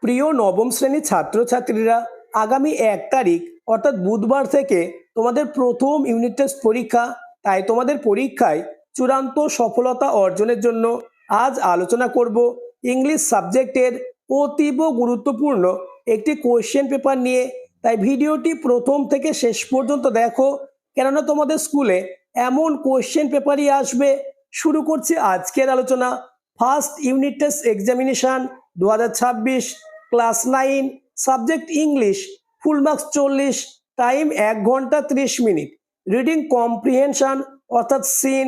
প্রিয় নবম শ্রেণীর ছাত্রছাত্রীরা, আগামী 1 তারিখ অর্থাৎ বুধবার থেকে তোমাদের প্রথম ইউনিট টেস্ট পরীক্ষা। তাই তোমাদের পরীক্ষায় চূড়ান্ত সফলতা অর্জনের জন্য আজ আলোচনা করব ইংলিশ সাবজেক্টের অতীব গুরুত্বপূর্ণ একটি কোয়েশ্চেন পেপার নিয়ে। তাই ভিডিওটি প্রথম থেকে শেষ পর্যন্ত দেখো, কেননা তোমাদের স্কুলে এমন কোয়েশ্চেন পেপারই আসবে। শুরু করছি আজকের আলোচনা। First unit test examination 2026, class 9, subject English, full marks 40, time 1 ঘন্টা 30 মিনিট। রিডিং কম্প্রিহেনশন অর্থাৎ সিন।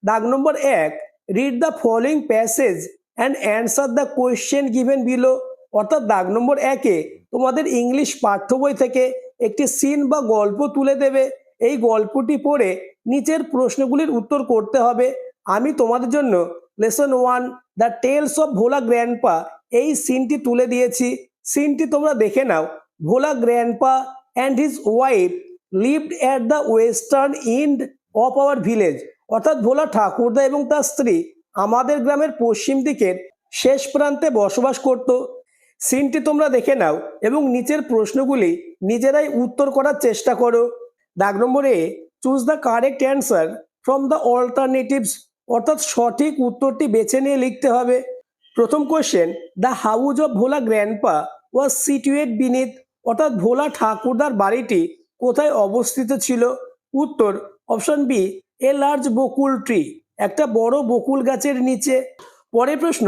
দাগ নম্বর 1, read the following passage and answer the question given below. অর্থাৎ দাগ নম্বর 1-এ তোমাদের ইংলিশ পাঠ্য বই থেকে একটি সিন বা গল্প তুলে দেবে। এই গল্পটি পড়ে নিচের প্রশ্নগুলির উত্তর করতে হবে। আমি তোমাদের জন্য lesson 1 the tales of Bhola grandpa এই সিনটি তুলে দিয়েছি। সিনটি তোমরা দেখে নাও। Bhola grandpa and his wife lived at the western end of our village. অর্থাৎ ভোলা ঠাকুরদা এবং তার স্ত্রী আমাদের গ্রামের পশ্চিম দিকের শেষ প্রান্তে বসবাস করত। সিনটি তোমরা দেখে নাও এবং নিচের প্রশ্নগুলি নিজেরাই উত্তর করার চেষ্টা করো। দাগ নম্বরে choose the correct answer from the alternatives. অর্থাৎ সঠিক উত্তরটি বেছে নিয়ে লিখতে হবে। প্রথম question, the house of Bhola grandpa was situated beneath. অর্থাৎ ভোলা ঠাকুরদার বাড়িটি কোথায় অবস্থিত ছিল? উত্তর option B, a large bakul tree, একটা বড় বকুল গাছের নিচে। পরের প্রশ্ন,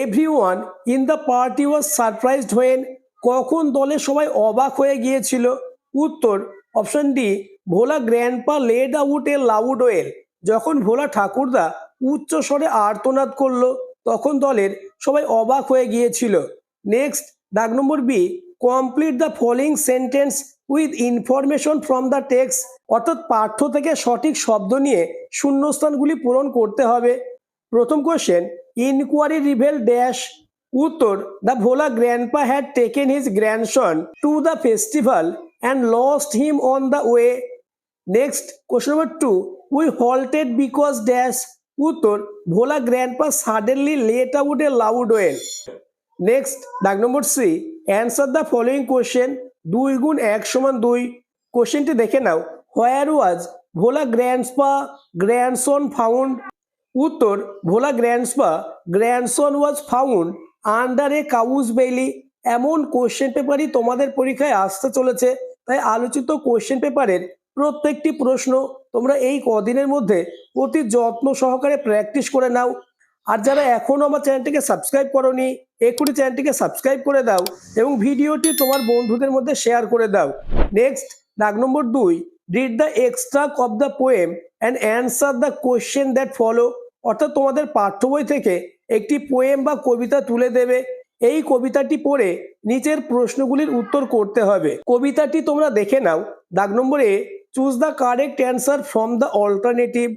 everyone in the party was surprised when. কখন দলের সবাই অবাক হয়ে গিয়েছিল? উত্তর option D, Bhola grandpa led out a loud well. যখন ভোলা ঠাকুরদা উচ্চ স্বরে আর্তনাদ করলো তখন দলের সবাই অবাক হয়ে গিয়েছিল। নেক্সট, দাগ number B, complete the following sentence with information from the text. অর্থাৎ পাঠ্য থেকে সঠিক শব্দ নিয়ে শূন্যস্থানগুলি পূরণ করতে হবে। প্রথম কোয়েশ্চেন, ইনকোয়ারি রিভেল ড্যাশ। উত্তর, the Bhola grandpa had taken his grandson to the festival and lost him on the way. Next, question number 2, we halted because dash. উত্তর, Bhola grandpa suddenly let out a loud wail. Next, দাগ number C, answer the following question. 2 গুণ 1 সমান 2। কোয়েশ্চেনটি দেখে নাও। Where was Bhola grandpa grandson found. উত্তর, Bhola grandpa grandson was found under A cows বেলি। এমন কোয়েশ্চেন পেপারই তোমাদের পরীক্ষায় আসতে চলেছে। তাই আলোচিত কোয়েশ্চেন পেপারের প্রত্যেকটি প্রশ্ন তোমরা এই কদিনের মধ্যে অতি যত্ন সহকারে প্র্যাকটিস করে নাও। আর যারা এখনো আমার চ্যানেলটিকে সাবস্ক্রাইব করোনি, এক্ষুনি চ্যানেলটিকে সাবস্ক্রাইব করে দাও এবং ভিডিওটি তোমার বন্ধুদের মধ্যে শেয়ার করে দাও। নেক্সট, দাগ নম্বর 2, read the extract of the poem and answer the question that follow. অর্থাৎ তোমাদের পাঠ্য বই থেকে একটি পোয়েম বা কবিতা তুলে দেবে। এই কবিতাটি পড়ে নিচের প্রশ্নগুলির উত্তর করতে হবে। কবিতাটি তোমরা দেখে নাও। দাগ নম্বরে choose the correct answer from the alternative.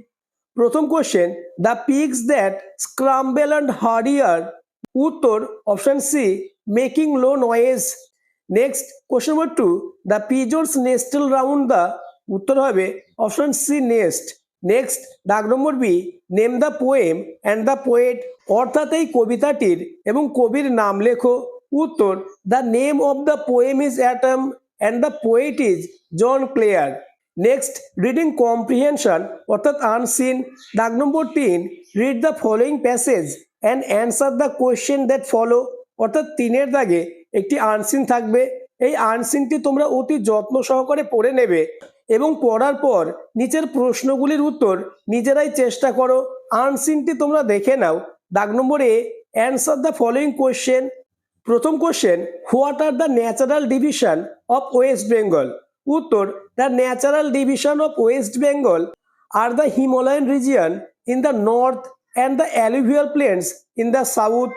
প্রথম question, the pigs that scramble and harrier. উত্তর option C, making low noise. Next, question number 2, the pigeons nestle round the. উত্তর হবে অপশন সি, নেস্ট। নেক্সট, দাগ number B, name the poem and the poet. অর্থাৎ এই কবিতাটির এবং কবির নাম লেখো। উত্তর, the name of the poem is autumn and the poet is John Claire. Next, reading comprehension অর্থাৎ আনসিন। দাগ নম্বর 3, read the following passage and answer the question that follow. অর্থাৎ 3-এর দাগে একটি আনসিন থাকবে। এই আনসিনটি তোমরা অতি যত্ন সহকারে পড়ে নেবে এবং পড়ার পর নিচের প্রশ্নগুলির উত্তর নিজেরাই চেষ্টা করো। আনসিনটি তোমরা দেখে নাও। দাগ নম্বরে অ্যান্সার দ্য ফলোইং কোয়েশ্চেন। প্রথম question, what are the natural division of West Bengal. উত্তর, the natural division of West Bengal are the Himalayan region in the north and the alluvial plains in the south.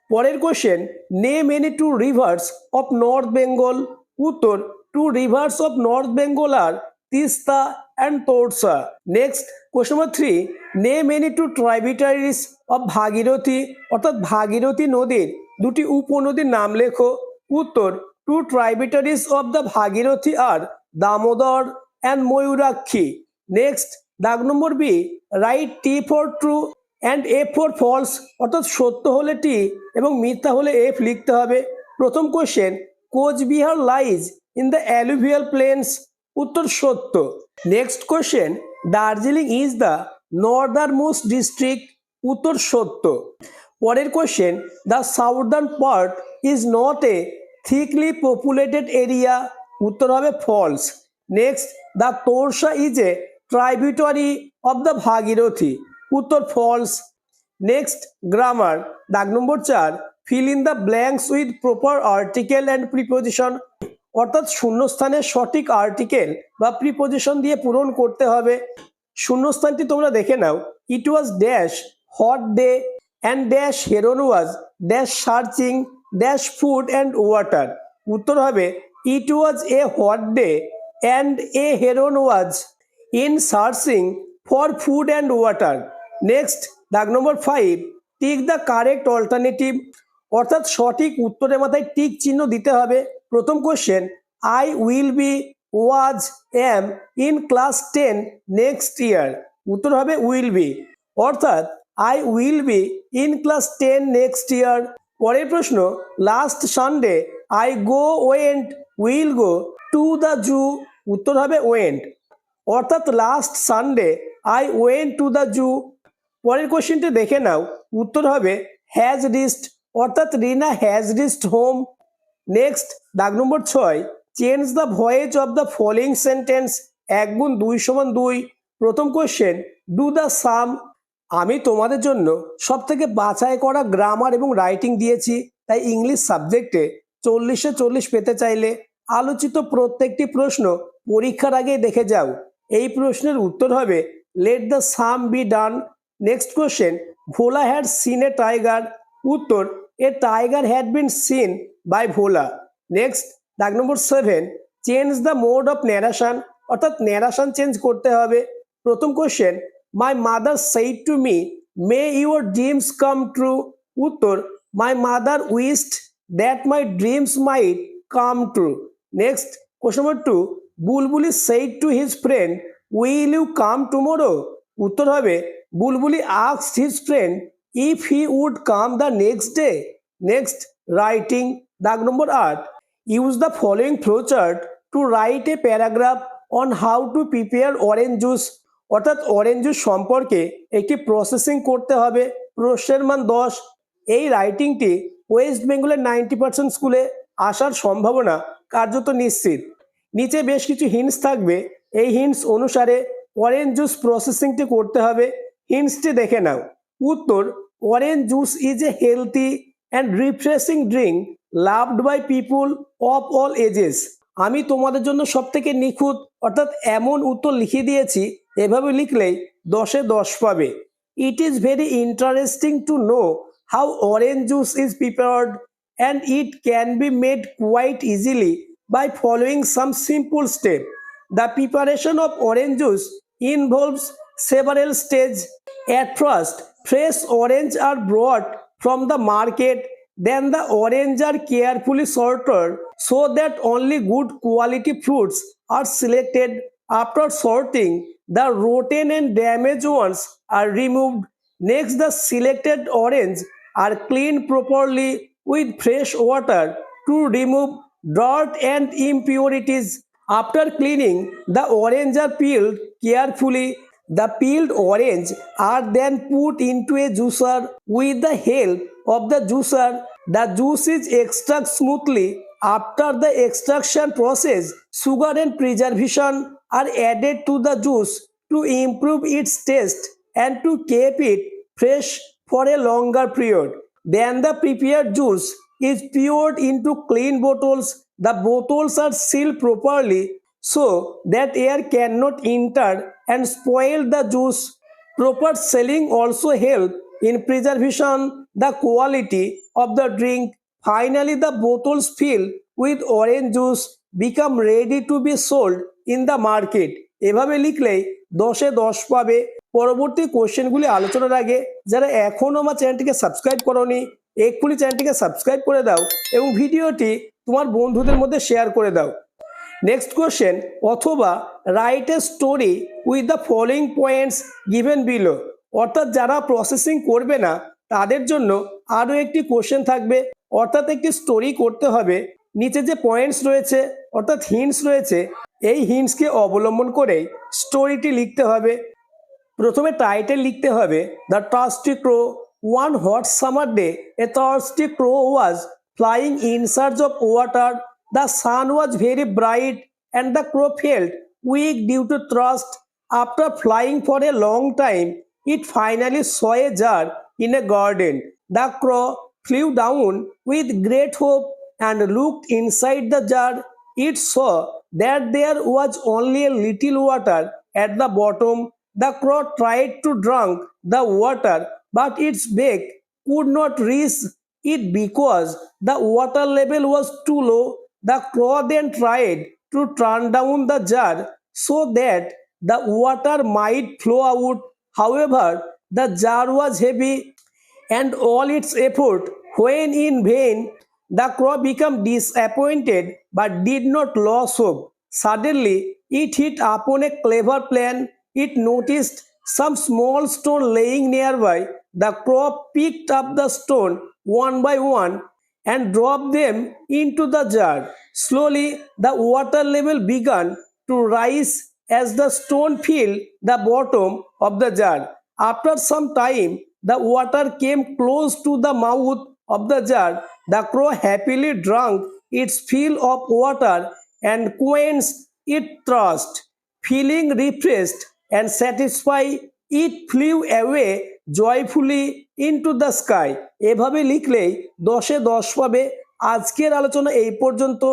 পরের question, name any 2 rivers of north Bengal. উত্তর, 2 rivers of north Bengal are Teesta and Torsa. Next, question number 3, name any 2 tributaries of Bhagirathi. অর্থাৎ ভাগীরথী নদীর 2টি উপনদীর নাম লেখো। উত্তর, 2 tributaries of the Bhagirathi are Damodar and Mayurakshi. Next, দাগ number B, write T for true and F for false. অর্থাৎ সত্য হলে টি এবং মিথ্যা হলে এফ লিখতে হবে। প্রথম question, Cooch Behar lies in the alluvial plains, উত্তর সত্য। Next question, Darjeeling is the northern most district, উত্তর সত্য। পরের question, the southern part is not a thickly populated area, উত্তর হবে false. Next, the Torsa is a tributary of the Bhagirathi, উত্তর false. Next, grammar, দাগ number 4, fill in the blanks with proper article and preposition, অর্থাৎ শূন্যস্থানের সঠিক article বা preposition দিয়ে পূরণ করতে হবে। শূন্যস্থানটি তোমরা দেখে নাও। It was dash hot day and dash heron was dash searching dash food and water, উত্তর হবে it was a hot day and a heron was in searching for food and water. Next, দাগ number 5, tick the correct alternative, অর্থাৎ সঠিক উত্তরের মাথায় tick চিহ্ন দিতে হবে। প্রথম question, I will be was am in class 10 next year, উত্তর হবে উইল বি, অর্থাৎ I will be in class 10 next year. পরের প্রশ্ন, last Sunday I went will go to the zoo, উত্তর হবে ওয়েন্ট, অর্থাৎ last Sunday I went to the zoo. পরের কোশ্চেনটি দেখে নাও, উত্তর হবে হ্যাজ রিচড, অর্থাৎ Rina has reached home. Next, দাগ number 6, change the voice of the following sentence, 1 গুণ 2 সমান 2। প্রথম কোশ্চেন, ডু দ্য সাম, আমি তোমাদের জন্য সব থেকে বাছাই করা গ্রামার এবং রাইটিং দিয়েছি, তাই ইংলিশ সাবজেক্টে 40-এ 40 পেতে চাইলে আলোচিত প্রত্যেকটি প্রশ্ন পরীক্ষার আগেই দেখে যাও। এই প্রশ্নের উত্তর হবে let the sum be done. Next question, Bhola had seen a tiger, উত্তর a tiger had been seen by Bhola. Next, দাগ number 7, change the mode of narration, অর্থাৎ ন্যারেশন চেঞ্জ করতে হবে। প্রথম question, my mother said to me may your dreams come true, উত্তর my mother wished that my dreams might come true. Next, question number 2, Bulbuli said to his friend will you come tomorrow, উত্তর হবে Bulbuli asked his friend if he would come the next day. Next, writing, দাগ number 8, use the following flowchart to write a paragraph on how to prepare orange juice, অর্থাৎ orange juice সম্পর্কে একটি processing করতে হবে। প্রশ্নের মান 10। এই রাইটিংটি ওয়েস্ট বেঙ্গলের 90% স্কুলে আসার সম্ভাবনা কার্যত নিশ্চিত। নিচে বেশ কিছু হিন্টস থাকবে, এই হিন্টস অনুসারে অরেঞ্জ জুস প্রসেসিংটি করতে হবে। হিন্টসটি দেখে নাও। উত্তর, orange juice is a healthy and refreshing drink loved by people of all ages. আমি তোমাদের জন্য সব থেকে নিখুঁত অর্থাৎ এমন উত্তর লিখে দিয়েছি, এভাবে লিখলেই 10-এ 10 পাবে। It is very interesting to know how orange juice is prepared and it can be made quite easily by following some simple step. The preparation of orange juice involves several stages. At first, fresh orange are brought from the market. Then the orange are carefully sorted so that only good quality fruits are selected. After sorting, the rotten and damaged ones are removed. Next, the selected orange are cleaned properly with fresh water to remove dirt and impurities. After cleaning, the orange are peeled carefully. The peeled orange are then put into a juicer. With the help of the juicer, the juice is extracted smoothly. After the extraction process, sugar and preservation are added to the juice to improve its taste and to keep it fresh for a longer period. Then the prepared juice is poured into clean bottles. The bottles are sealed properly so that air cannot enter and spoil the juice. Proper sealing also help in preservation the quality of the drink. Finally, the bottles filled with orange juice become ready to be sold in the market. এভাবে লিখলেই 10-এ 10 পাবে। পরবর্তী কোশ্চেনগুলি আলোচনার আগে যারা এখনো আমার চ্যানেলটিকে সাবস্ক্রাইব করোনি, এক্ষুনি চ্যানেলটিকে সাবস্ক্রাইব করে দাও এবং ভিডিওটি তোমার বন্ধুদের মধ্যে শেয়ার করে দাও। নেক্সট কোশ্চেন, অথবা write a story with the following points given below, অর্থাৎ যারা প্রসেসিং করবে না তাদের জন্য আরও একটি কোশ্চেন থাকবে। অর্থাৎ একটি স্টোরি করতে হবে, নিচে যে পয়েন্টস রয়েছে অর্থাৎ হিন্টস রয়েছে, এই হিন্টসকে অবলম্বন করেই স্টোরিটি লিখতে হবে। প্রথমে টাইটেল লিখতে হবে the thirsty crow. One hot summer day a thirsty crow was flying in search of water. The sun was very bright and the crow felt weak due to thirst. After flying for a long time it finally saw a jar in a garden. The crow flew down with great hope and looked inside the jar. It saw that there was only a little water at the bottom. The crow tried to drink the water, but its beak could not reach it because the water level was too low. The crow then tried to turn down the jar so that the water might flow out. However, the jar was heavy and all its effort went in vain. The crow became disappointed but did not lose hope. Suddenly, it hit upon a clever plan. It noticed some small stone laying nearby. The crow picked up the stone one by one and dropped them into the jar. Slowly, the water level began to rise as the stone filled the bottom of the jar. After some time, the water came close to the mouth of the jar. The crow happily drank its fill of water and quenched its thirst. Feeling refreshed and satisfied, it flew away joyfully into the sky. এভাবে লিখলেই 10-এ 10 পাবে। আজকের আলোচনা এই পর্যন্ত।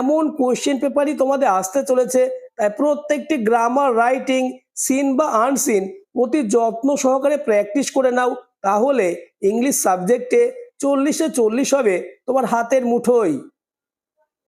এমন question পেপারই তোমাদের আসতে চলেছে, তাই প্রত্যেকটি গ্রামার, রাইটিং, সিন বা আনসিন অতি যত্ন সহকারে প্র্যাকটিস করে নাও, তাহলে ইংলিশ সাবজেক্টে 40-এ 40 হবে তোমার হাতের মুঠোয়।